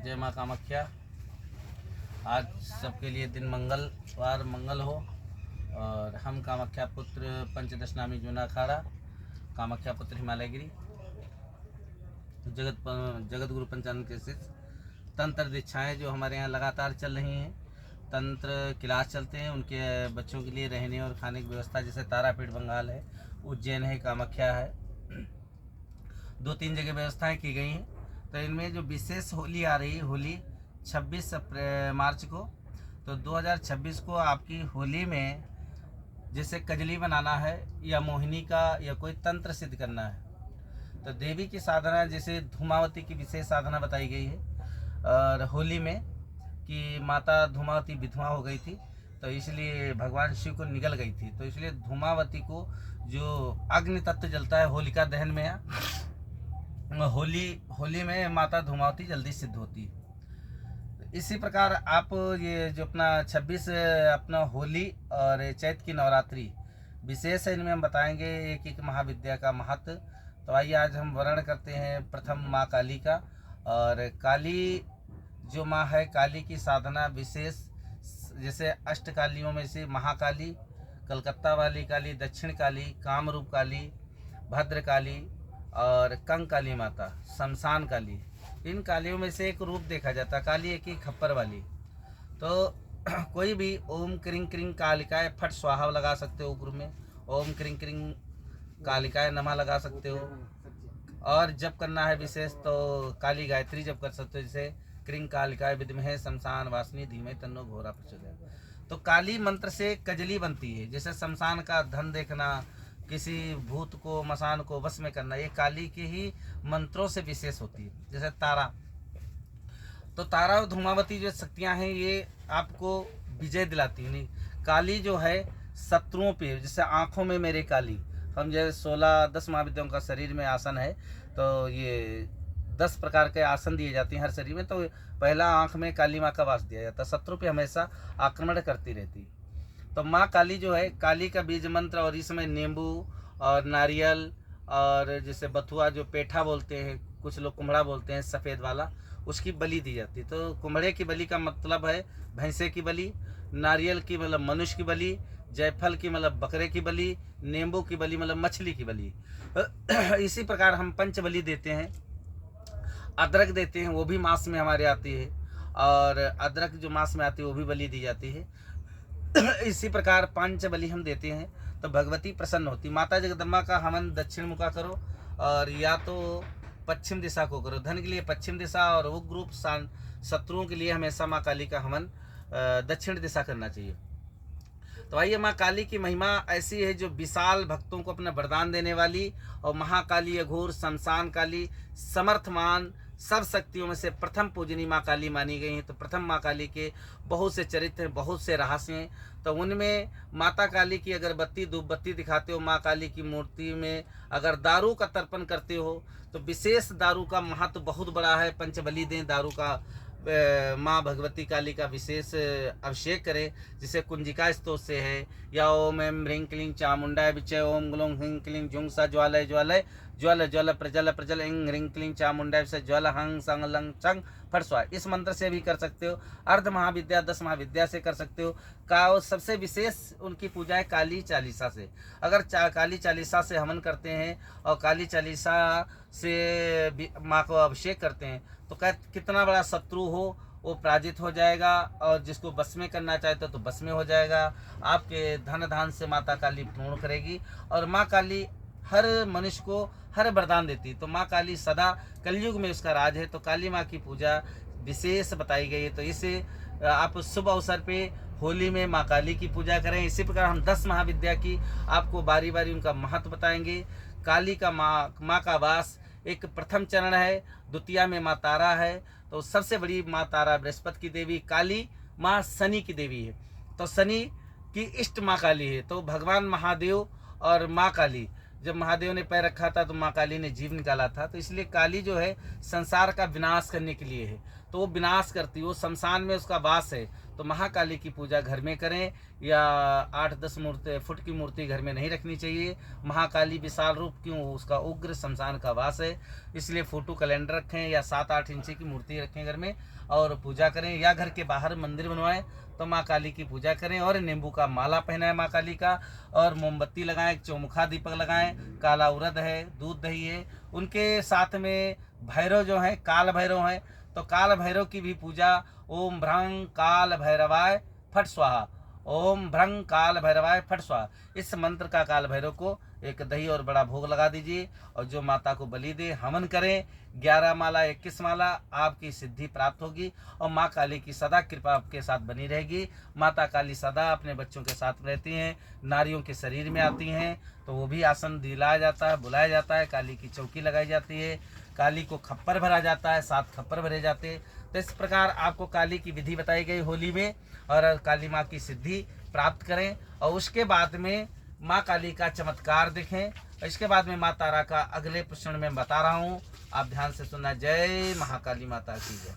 जय माँ कामाख्या। आज सबके लिए दिन मंगलवार मंगल हो और हम कामाख्या पुत्र पंचदश नामी जूना अखाड़ा कामाख्या पुत्र हिमालयगिरी जगत गुरु पंचानन के शिष्य तंत्र दीक्षाएँ जो हमारे यहाँ लगातार चल रही हैं। तंत्र क्लास चलते हैं, उनके बच्चों के लिए रहने और खाने की व्यवस्था, जैसे तारापीठ बंगाल है, उज्जैन है, कामाख्या है, 2-3 जगह व्यवस्थाएं की गई हैं। तो इनमें जो विशेष होली आ रही है, होली 26 मार्च को, तो 2026 को आपकी होली में जैसे कजली बनाना है या मोहिनी का या कोई तंत्र सिद्ध करना है, तो देवी की साधना जैसे धूमावती की विशेष साधना बताई गई है। और होली में कि माता धूमावती विधवा हो गई थी, तो इसलिए भगवान शिव को निगल गई थी, तो इसलिए धूमावती को जो अग्नि तत्व जलता है होलिका दहन में, होली में माता धूमावती जल्दी सिद्ध होती है। इसी प्रकार आप ये जो अपना 26 अपना होली और चैत की नवरात्रि विशेष है, इनमें हम बताएंगे एक एक महाविद्या का महत्व। तो आइए आज हम वर्णन करते हैं प्रथम माँ काली का। और काली जो माँ है, काली की साधना विशेष, जैसे अष्टकालियों में से महाकाली, कलकत्ता वाली काली, दक्षिण काली, कामरूप काली, भद्र काली और कंकाली माता, शमशान काली, इन कालियों में से एक रूप देखा जाता। काली एक ही खप्पर वाली। तो कोई भी ओम क्रिंग क्रिंग कालिकाय फट स्वाहा लगा सकते हो ग्रुप में, ओम क्रिंग क्रिंग कालिकाय नमः लगा सकते हो। और जप करना है विशेष तो काली गायत्री जप कर सकते हो, जैसे क्रिंग कालिकाय विद्महे शमशान वासनी धीमे तन्नो घोरा प्रचोदयात्। तो काली मंत्र से कजली बनती है, जैसे शमशान का धन देखना, किसी भूत को मसान को वश में करना, ये काली के ही मंत्रों से विशेष होती है। जैसे तारा, तो तारा और धूमावती जो शक्तियां हैं ये आपको विजय दिलाती हैं। काली जो है शत्रुओं पे, जैसे आँखों में मेरे काली, हम जैसे 10 महाविद्याओं का शरीर में आसन है, तो ये 10 प्रकार के आसन दिए जाते हैं हर शरीर में। तो पहला आँख में काली माँ का वास दिया जाता है, शत्रु पे हमेशा आक्रमण करती रहती है। तो माँ काली जो है, काली का बीज मंत्र, और इसमें नींबू और नारियल और जैसे बथुआ जो पेठा बोलते हैं, कुछ लोग कुम्हड़ा बोलते हैं सफ़ेद वाला, उसकी बलि दी जाती है। तो कुम्हड़े की बलि का मतलब है भैंसे की बलि, नारियल की मतलब मनुष्य की बलि, जायफल की मतलब बकरे की बलि, नींबू की बलि मतलब मछली की बलि। इसी प्रकार हम पंच बलि देते हैं, अदरक देते हैं, वो भी मांस में हमारे आती है, और अदरक जो मांस में आती है वो भी बलि दी जाती है। इसी प्रकार पंच बलि हम देते हैं, तो भगवती प्रसन्न होती। माता जगदम्बा का हवन दक्षिण मुखा करो, और या तो पश्चिम दिशा को करो। धन के लिए पश्चिम दिशा, और उग्र रूप शत्रुओं के लिए हमेशा माँ काली का हवन दक्षिण दिशा करना चाहिए। तो आइए, माँ काली की महिमा ऐसी है जो विशाल भक्तों को अपना वरदान देने वाली, और महाकाली, अघोर, शमशान काली, समर्थमान, सब शक्तियों में से प्रथम पूजनी माँ काली मानी गई हैं। तो प्रथम माँ काली के बहुत से चरित्र हैं, बहुत से रहस्य हैं। तो उनमें माता काली की अगरबत्ती धूप बत्ती दिखाते हो, माँ काली की मूर्ति में अगर दारू का तर्पण करते हो, तो विशेष दारू का महत्व बहुत बड़ा है। पंचबली दें दारू का, माँ भगवती काली का विशेष अभिषेक करें, जिसे कुंजिका स्तोत्र से है, या ओम एम ह्रीं क्लीं चामुंडाय विचय ओम ग्लूं ह्रीं क्लीं जुं सा ज्वालय ज्वालय ज्वल ज्वल प्रजल प्रजल इंग ह्रीं क्लीं चामुंडाय से ज्वल हंग संग लंग चंग फट स्वा। इस मंत्र से भी कर सकते हो। अर्ध महाविद्या 10 महाविद्या से कर सकते हो। का सबसे विशेष उनकी पूजा है काली चालीसा से। अगर काली चालीसा से हवन करते हैं और काली चालीसा से माँ को अभिषेक करते हैं, तो कितना बड़ा शत्रु हो वो पराजित हो जाएगा, और जिसको बस में करना चाहते तो बस में हो जाएगा। आपके धन धान से माता काली पूर्ण करेगी, और माँ काली हर मनुष्य को हर वरदान देती। तो माँ काली सदा कलयुग में उसका राज है। तो काली माँ की पूजा विशेष बताई गई है। तो इसे आप शुभ अवसर पे होली में माँ काली की पूजा करें। इसी प्रकार हम 10 महाविद्या की आपको बारी बारी उनका महत्व बताएंगे। काली का माँ का वास एक प्रथम चरण है, द्वितीय में माँ तारा है। तो सबसे बड़ी माँ तारा बृहस्पति की देवी, काली माँ शनि की देवी है। तो शनि की इष्ट माँ काली है। तो भगवान महादेव और माँ काली, जब महादेव ने पैर रखा था तो माँ काली ने जीव निकाला था। तो इसलिए काली जो है संसार का विनाश करने के लिए है। तो वो विनाश करती है, वो शमशान में उसका वास है। तो महाकाली की पूजा घर में करें, या 8-10 फुट की मूर्ति घर में नहीं रखनी चाहिए। महाकाली विशाल रूप, क्यों, उसका उग्र शमशान का वास है, इसलिए फोटो कैलेंडर रखें या 7-8 इंची की मूर्ति रखें घर में और पूजा करें, या घर के बाहर मंदिर बनवाएं तो माँ काली की पूजा करें। और नींबू का माला पहनाएं माँ काली का, और मोमबत्ती लगाएं, चौमुखा दीपक लगाएं, काला उड़द है, दूध दही है। उनके साथ में भैरव जो हैं, काल भैरव हैं, तो काल भैरव की भी पूजा, ओम भ्रंग काल भैरवाय फट स्वाहा, ओम भ्रंग काल भैरवाय फट स्वाहा, इस मंत्र का काल भैरव को एक दही और बड़ा भोग लगा दीजिए। और जो माता को बलि दे, हवन करें, 11 माला 21 माला, आपकी सिद्धि प्राप्त होगी और माँ काली की सदा कृपा आपके साथ बनी रहेगी। माता काली सदा अपने बच्चों के साथ रहती हैं, नारियों के शरीर में आती हैं, तो वो भी आसन दिलाया जाता है, बुलाया जाता है, काली की चौकी लगाई जाती है, काली को खप्पर भरा जाता है, 7 खप्पर भरे जाते हैं। तो इस प्रकार आपको काली की विधि बताई गई होली में, और काली माँ की सिद्धि प्राप्त करें। और उसके बाद में माँ काली का चमत्कार देखें। इसके बाद में माँ तारा का अगले प्रश्न में बता रहा हूँ, आप ध्यान से सुनना। जय महाकाली माता की जय।